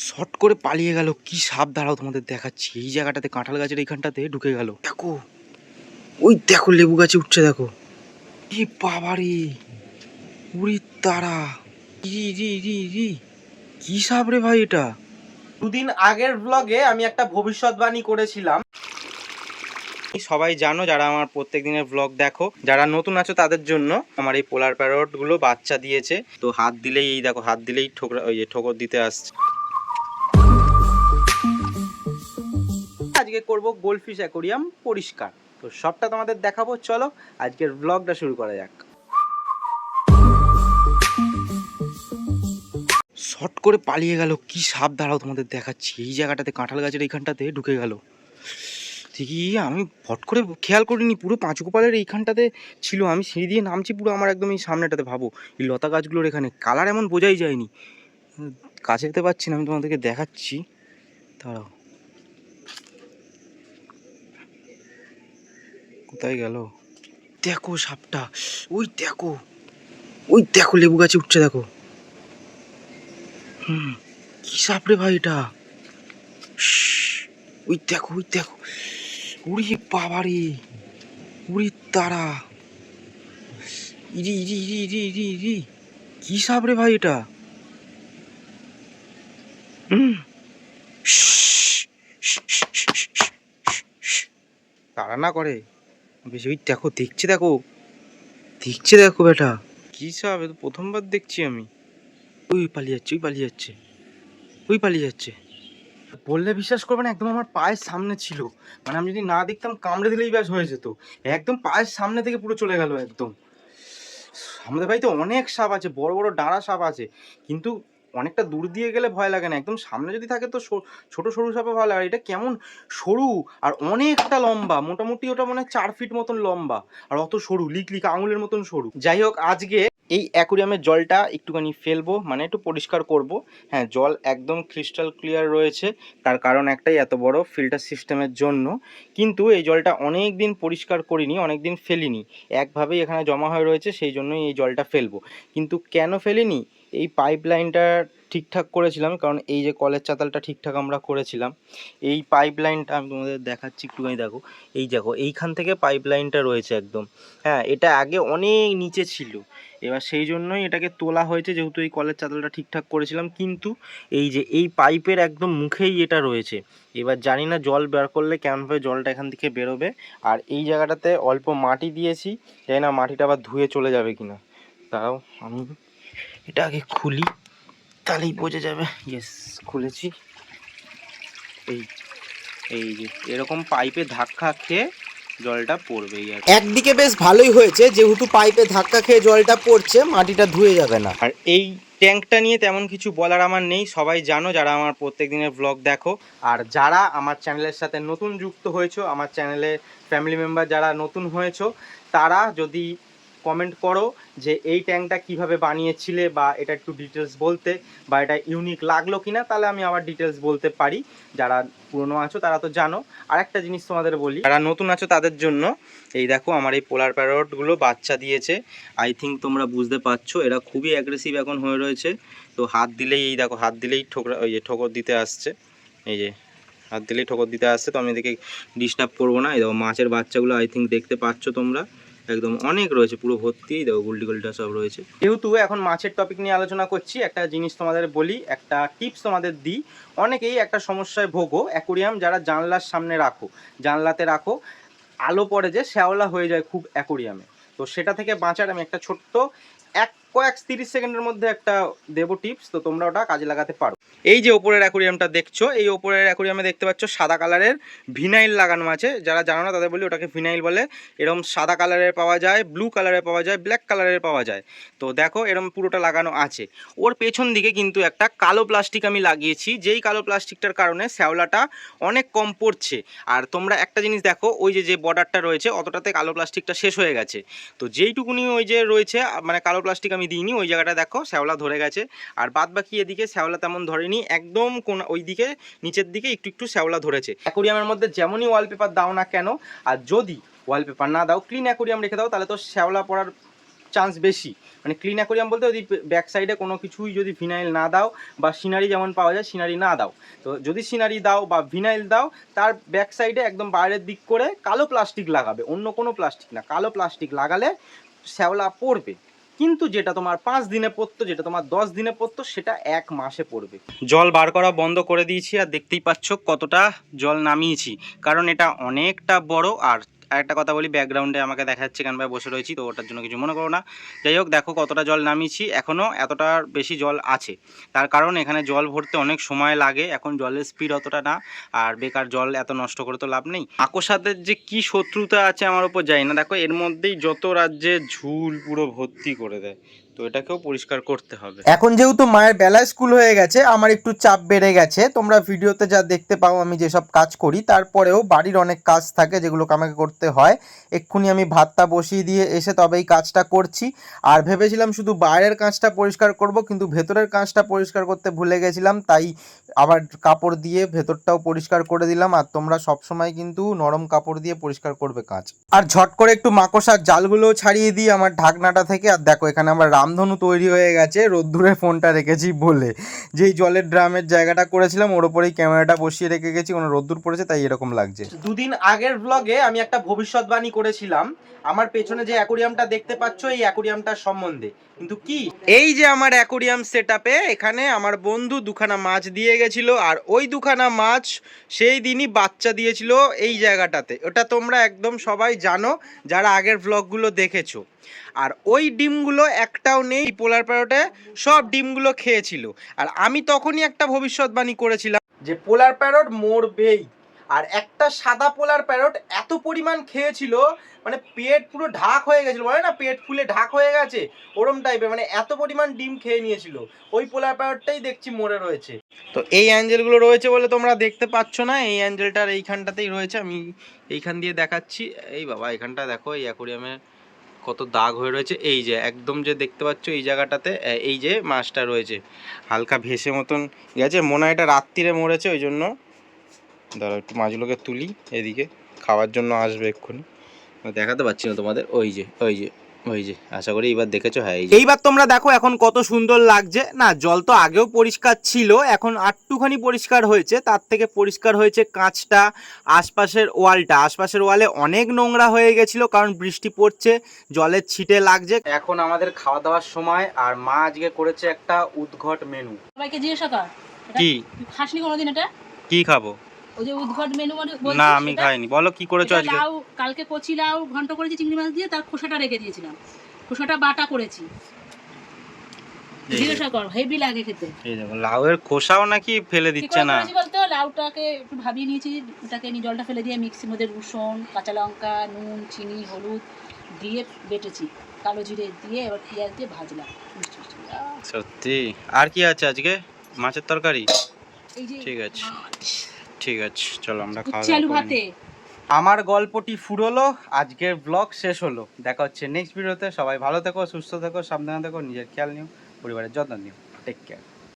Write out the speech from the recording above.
Shot করে পালিয়ে গেল। কি সাপ দাঁড়াও তোমাদের দেখাচ্ছি। এই জায়গাটাতে কাঁঠাল গাছের এইখানটাতে ঢুকে গেল। দেখো ওই দেখো লেবু গাছে উঠছে দেখো। কি বাবারে, উড়ি তারা, রি রি রি রি, কি সাপ রে ভাই এটা। দুদিন আগের ব্লগে আমি একটা ভবিষ্যৎবাণী করেছিলাম। সবাই জানো যারা আমার প্রত্যেক দিনের ব্লগ দেখো, যারা নতুন আছো তাদের জন্য আমার এই পোলার প্যারট গুলো বাচ্চা দিয়েছে। তো হাত দিলেই এই দেখো, হাত দিলেই ঠোকর দিতে আসছে। আজকে করব গোল্ডফিশ অ্যাকোরিয়াম পরিষ্কার, তো সবটা তোমাদের দেখাবো। চলো আজকের ব্লগটা শুরু করা যাক। শট করে পালিয়ে গেল। কি সাপ দাঁড়াও তোমাদের দেখাচ্ছি। এই জায়গাটাতে কাঁঠাল গাছের এইখানটাতে ঢুকে গেল। ঠিকই আমি ফট করে খেয়াল করিনি, পুরো পাঁচ গোপালের এইখানটাতে ছিল। আমি সিঁড়ি দিয়ে নামছি পুরো আমার একদম এই সামনেটাতে। ভাবো এই লতা গাছগুলোর এখানে কালার এমন বোঝাই যায়নি। কাছে যেতে পারছি না, আমি তোমাদেরকে দেখাচ্ছি। দাঁড়াও, কোথায় গেল? দেখো সাপটা, ওই দেখো, ওই দেখো লেবু গাছে উঠছে দেখো। কি সাপ রে ভাই এটা। ওই দেখো, ওই দেখো, উড়ি বাবারে, উড়ি তারা, ইরি ইরি ইরি ইরি ইরি ইরি, কি সাপ রে ভাই এটা। তাড়া না করে বেশি। ওই দেখো, দেখছে দেখো, দেখছে দেখো বেটা, কি সাপ এ তো প্রথমবার দেখছি আমি। ওই পালিয়ে যাচ্ছে, ওই পালিয়ে যাচ্ছে, ওই পালিয়ে যাচ্ছে। বললে বিশ্বাস করবে না, একদম আমার পায়ের সামনে ছিল। মানে আমি যদি না দেখতাম কামড়ে দিলেই ব্যাস হয়ে যেত। একদম পায়ের সামনে থেকে পুরো চলে গেল একদম। আমাদের বাড়িতে অনেক সাপ আছে, বড় বড় ডাঁড়া সাপ আছে, কিন্তু অনেকটা দূর দিয়ে গেলে ভয় লাগে না। একদম সামনে যদি থাকে তো ছোট সরু সাপে ভয় লাগে। এটা কেমন সরু আর অনেকটা লম্বা, মোটামুটি ওটা মানে 4 ফিট মতন লম্বা, আর অত সরু, লিক লিক আঙুলের মতন সরু। যাই হোক, আজকে এই অ্যাকুরিয়ামের জলটা একটুখানি ফেলবো, মানে একটু পরিষ্কার করব। হ্যাঁ, জল একদম ক্রিস্টাল ক্লিয়ার রয়েছে, তার কারণ একটাই, এত বড় ফিল্টার সিস্টেমের জন্য। কিন্তু এই জলটা অনেক দিন পরিষ্কার করিনি, অনেক দিন ফেলিনি, একভাবেই এখানে জমা হয়ে রয়েছে, সেই জন্যই এই জলটা ফেলবো। কিন্তু কেন ফেলিনি, এই পাইপ লাইনটা ঠিকঠাক করেছিলাম, কারণ এই যে কলের চাতালটা ঠিকঠাক আমরা করেছিলাম। এই পাইপ লাইনটা আমি তোমাদের দেখাচ্ছি একটুখানি, দেখো এই দেখো, এইখান থেকে পাইপ লাইনটা রয়েছে একদম। হ্যাঁ, এটা আগে অনেক নিচে ছিল, এবার সেই জন্যই এটাকে তোলা হয়েছে, যেহেতু এই কলের চাতালটা ঠিকঠাক করেছিলাম। কিন্তু এই যে এই পাইপের একদম মুখেই এটা রয়েছে। এবার জানি না জল বের করলে কেমনভাবে জলটা এখান থেকে বেরোবে। আর এই জায়গাটাতে অল্প মাটি দিয়েছি, জানি না মাটিটা আবার ধুয়ে চলে যাবে কিনা। তাও আমি এটা আগে খুলি, তাহলেই বোঝা যাবে। ইয়েস, খুলেছি। এই এই যে এরকম পাইপে ধাক্কা খেয়ে জলটা পড়বে। একদিকে বেশ ভালোই হয়েছে, যেহেতু পাইপে ধাক্কা খেয়ে জলটা পড়ছে, মাটিটা ধুয়ে যাবে না। আর এই ট্যাঙ্কটা নিয়ে তেমন কিছু বলার আমার নেই, সবাই জানো যারা আমার প্রত্যেক দিনের ব্লগ দেখো। আর যারা আমার চ্যানেলের সাথে নতুন যুক্ত হয়েছো, আমার চ্যানেলে ফ্যামিলি মেম্বার যারা নতুন হয়েছো, তারা যদি কমেন্ট করো যে এই ট্যাঙ্কটা কিভাবে বানিয়েছিলে, বা এটা একটু ডিটেলস বলতে, বা এটা ইউনিক লাগলো কিনা, তাহলে আমি আবার ডিটেলস বলতে পারি। যারা পুরনো আছো তারা তো জানো। আর একটা জিনিস তোমাদের বলি, যারা নতুন আছো তাদের জন্য, এই দেখো আমার এই পোলার প্যারটগুলো বাচ্চা দিয়েছে। আই থিঙ্ক তোমরা বুঝতে পারছো, এরা খুবই অ্যাগ্রেসিভ এখন হয়ে রয়েছে। তো হাত দিলেই, এই দেখো হাত দিলেই ঠোকর দিতে আসছে। এই যে হাত দিলেই ঠোকর দিতে আসছে। তো আমি এদিকে ডিস্টার্ব করবো না। এই দেখো মাছের বাচ্চাগুলো আই থিঙ্ক দেখতে পাচ্ছ তোমরা, একদম অনেক রয়েছে, পুরো ভর্তি। দেখো গুল্টি গুল্টা সব রয়েছে। যেহেতু এখন মাছের টপিক নিয়ে আলোচনা করছি, একটা জিনিস তোমাদের বলি, একটা টিপস তোমাদের দিই। অনেকেই একটা সমস্যায় ভোগো, অ্যাকোরিয়াম যারা জানলার সামনে রাখো, জানলাতে রাখো, আলো পড়ে যে শ্যাওলা হয়ে যায় খুব অ্যাকোরিয়ামে। তো সেটা থেকে বাঁচার আমি একটা ছোট্ট কয়েক 30 সেকেন্ডের মধ্যে একটা দেবো টিপস, তো তোমরা ওটা কাজে লাগাতে পারো। এই যে ওপরের অ্যাকোরিয়ামটা দেখছো, এই ওপরের অ্যাকোরিয়ামে দেখতে পাচ্ছ সাদা কালারের ভিনাইল লাগানো আছে। যারা জানো না তাদের বলি, ওটাকে ভিনাইল বলে। এরকম সাদা কালারের পাওয়া যায়, ব্লু কালারের পাওয়া যায়, ব্ল্যাক কালারের পাওয়া যায়। তো দেখো এরকম পুরোটা লাগানো আছে। ওর পেছন দিকে কিন্তু একটা কালো প্লাস্টিক আমি লাগিয়েছি, যেই কালো প্লাস্টিকটার কারণে শ্যাওলাটা অনেক কম পড়ছে। আর তোমরা একটা জিনিস দেখো, ওই যে বর্ডারটা রয়েছে অতটাতে কালো প্লাস্টিকটা শেষ হয়ে গেছে। তো যেইটুকুনি ওই যে রয়েছে, মানে কালো প্লাস্টিক আমি দিইনি, ওই জায়গাটা দেখো শ্যাওলা ধরে গেছে। আর বাদ বাকি এদিকে শ্যাওলা তেমন ধরেনি, একদম কোন ওই দিকে নিচের দিকে একটু একটু শ্যাওলা ধরেছে। অ্যাকোরিয়ামের মধ্যে যেমনই ওয়ালপেপার দাও না কেন, আর যদি ওয়ালপেপার না দাও, ক্লিন অ্যাকোরিয়াম রেখে দাও, তাহলে তো শ্যাওলা পড়ার চান্স বেশি। মানে ক্লিন অ্যাকোরিয়াম বলতে যদি ব্যাক সাইডে কোনো কিছুই যদি ভিনাইল না দাও বা সিনারি যেমন পাওয়া যায় সিনারি না দাও, তো যদি সিনারি দাও বা ভিনাইল দাও তার ব্যাক সাইডে একদম বাইরের দিক করে কালো প্লাস্টিক লাগাবে, অন্য কোনো প্লাস্টিক না, কালো প্লাস্টিক লাগালে শ্যাওলা পড়বে। কিন্তু যেটা তোমার 5 দিনে পড়তো, যেটা তোমার 10 দিনে পড়তো, সেটা 1 মাসে পড়বে। জল বার করা বন্ধ করে দিয়েছি আর দেখতেই পাচ্ছ কতটা জল নামিয়েছি, কারণ এটা অনেকটা বড়। আর একটা কথা বলি, ব্যাকগ্রাউন্ডে আমাকে দেখা যাচ্ছে কেন ভাই বসে রয়েছি, তো ওটার জন্য কিছু মনে করো না। যাই হোক, দেখো কতটা জল নামিয়েছি, এখনও এতটার বেশি জল আছে। তার কারণ এখানে জল ভরতে অনেক সময় লাগে, এখন জলের স্পিড অতটা না, আর বেকার জল এত নষ্ট করে তো লাভ নেই। আকসাদের যে কি শত্রুতা আছে আমার ওপর যাই না, দেখো এর মধ্যেই যত রাজ্যে ঝুল পুরো ভর্তি করে দেয়, তো এটাকেও পরিষ্কার করতে হবে। এখন যেহেতু মায়ের বেলা স্কুল হয়ে গেছে, আমার একটু চাপ বেড়ে গেছে। তোমরা ভিডিওতে যা দেখতে পাও আমি যেসব কাজ করি, তারপরেও বাড়ির অনেক কাজ থাকে যেগুলোকে আমাকে করতে হয়। এক্ষুনি আমি ভাতটা বসিয়ে দিয়ে এসে তবে এই কাজটা করছি। আর ভেবেছিলাম শুধু বাইরের কাঁচটা পরিষ্কার করব, কিন্তু ভেতরের কাঁচটা পরিষ্কার করতে ভুলে গেছিলাম, তাই আবার কাপড় দিয়ে ভেতরটাও পরিষ্কার করে দিলাম। আর তোমরা সবসময় কিন্তু নরম কাপড় দিয়ে পরিষ্কার করবে কাঁচ। আর ঝট করে একটু মাকড়সার জালগুলোও ছাড়িয়ে দিই আমার ঢাকনাটা থেকে। আর দেখো এখানে আমার রামধনু তৈরি হয়ে গেছে, রোদ্দুরে ফোনটা রেখেছি বলে। যেই জলের ড্রামের জায়গাটা করেছিলাম ওর ওপরেই ক্যামেরাটা বসিয়ে রেখে গেছি, কোনো রোদ্দুর পড়েছে তাই এরকম লাগছে। দুদিন আগের ব্লগে আমি একটা ভবিষ্যৎবাণী করেছিলাম আমার পেছনে যে অ্যাকোরিয়ামটা দেখতে পাচ্ছ এই অ্যাকোরিয়ামটার সম্বন্ধে। কিন্তু কি, এই যে আমার অ্যাকোরিয়াম সেটআপে এখানে আমার বন্ধু দুখানা মাছ দিয়ে গেছিল, আর ওই দুখানা মাছ সেই দিনই বাচ্চা দিয়েছিল এই জায়গাটাতে। ওটা তোমরা একদম সবাই জানো যারা আগের ব্লগগুলো দেখেছো। আর ওই ডিমগুলো একটাও নেই, পোলার প্যারটে সব ডিমগুলো খেয়েছিল। আর আমি তখনই একটা ভবিষ্যৎবাণী করেছিলাম যে পোলার প্যারট মরবেই। আর একটা সাদা পোলার প্যারট এত পরিমাণ খেয়েছিল, মানে পেট পুরো ঢাক হয়ে গেছিল, বলে না পেট ফুলে ঢাক হয়ে গেছে, ওরম টাইপের, মানে এত পরিমাণ ডিম খেয়ে নিয়েছিল। ওই পোলার প্যারটটাই দেখছি মরে রয়েছে। তো এই অ্যাঞ্জেলগুলো রয়েছে বলে তোমরা দেখতে পাচ্ছ না, এই অ্যাঞ্জেলটার এইখানটাতেই রয়েছে, আমি এইখান দিয়ে দেখাচ্ছি। এই বাবা, এখানটা দেখো এই অ্যাকোরিয়ামের কত দাগ হয়ে রয়েছে। এই যে একদম যে দেখতে পাচ্ছ এই জায়গাটাতে এই যে মাছটা রয়েছে হালকা ভেসে মতন গেছে, মনে হয় এটা রাত্রিরে মরেছে, ওই জন্য। ধরো একটু মাছগুলোকে তুলি, এদিকে খাওয়ার জন্য আসবে এক্ষুনি, দেখাতে পাচ্ছি না তোমাদের। ওই যে ওই যে ওই যে, আশা করি এইবার দেখেছো। হ্যাঁ, এইবার তোমরা দেখো এখন কত সুন্দর লাগছে না। জল তো আগেও পরিষ্কার ছিল, এখন আটটুখানি পরিষ্কার হয়েছে, তার থেকে পরিষ্কার হয়েছে কাঁচটা, আশপাশের ওয়ালটা। আশপাশের ওয়ালে অনেক নোংরা হয়ে গেছিল, কারণ বৃষ্টি পড়ছে, জলের ছিটে লাগছে। এখন আমাদের খাওয়া দাওয়ার সময়, আর মা আজকে করেছে একটা উদ্ঘট মেনু। সবাইকে জিজ্ঞাসা কর কি খাসনি কোনোদিন এটা? কি খাবো? ওই যে উদ্ঘট মেনু মানে না আমি খাইনি। বলো কি করেছো আজকে? লাউ, কালকে কচি লাউ ঘন্ট করেছি চিংড়ি মাছ দিয়ে, তার খোসাটা রেখে দিয়েছিলাম, খোসাটা বাটা করেছি। জিজ্ঞাসা কর, হেভি লাগে খেতে। এই দেখো লাউয়ের খোসাও নাকি ফেলে দিচ্ছে না। কি বলতো, লাউটাকে একটু ভাবিয়ে নিয়েছি, ওটাকে জলটা ফেলে দিয়ে মিক্সির মধ্যে রসুন, কাঁচা লঙ্কা, নুন, চিনি, হলুদ দিয়ে বেটেছি, কালো জিরে দিয়ে এবার পেঁয়াজ দিয়ে ভাজলাম। সত্যি? আর কি আছে আজকে? মাছের তরকারি? ঠিক আছে ঠিক আছে, চলো আমরা খাওয়া দাওয়া করি। আমার গল্পটি ফুরোলো, আজকের ব্লগ শেষ হলো। দেখা হচ্ছে নেক্সট ভিডিওতে। সবাই ভালো থেকো, সুস্থ থেকো, সাবধানে থেকো, নিজের খেয়াল নিও, পরিবারের যত্ন নিও। Take care.